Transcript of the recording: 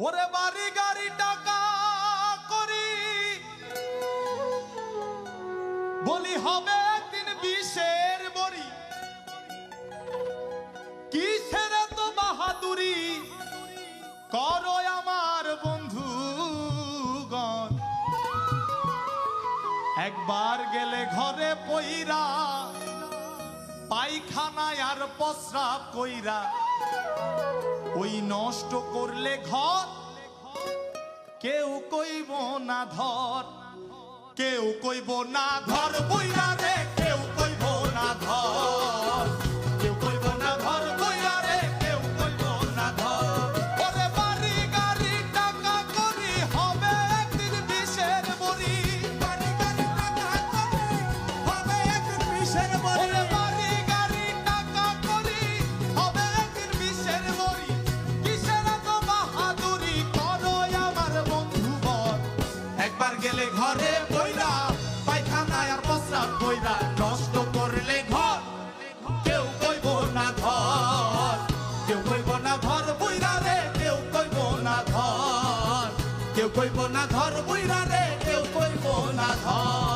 ওরে বাড়ি গাড়ি টাকা করি বলি হবে একদিন বিষের বড়ি কিসের তো বাহাদুরি করো আমার বন্ধুগণ একবার গেলে ঘরে পইরা পায়খানায় আর প্রস্রাব কইরা ওই নষ্ট করলে ঘর কেউ কইব না ধর কেউ কইব না ধর বইরা রে কেউ কইব না ধর কেউ কইব না ধর বইরা রে কেউ কইব না ধর ওরে বাড়ি গাড়ি টাকা করি হবে একদিন বিষের বড়ি বাড়ি গাড়ি টাকা করি হবে একদিন বিষের বড়ি ওরে বাড়ি গাড়ি টাকা করি হবে একদিন বিষের বড়ি কিসের তো বাহাদুরি করো আমার বন্ধুগণ একবার গেলে ঘরে বইরা পায়খানায় আর প্রস্রাব কইরা নষ্ট করলে ঘর কেউ কইব না ধর কেউ কইব না ধর বইরা রে কেউ কইব না ধর কেউ কইব না ধর বইরা রে কেউ কইব না ধর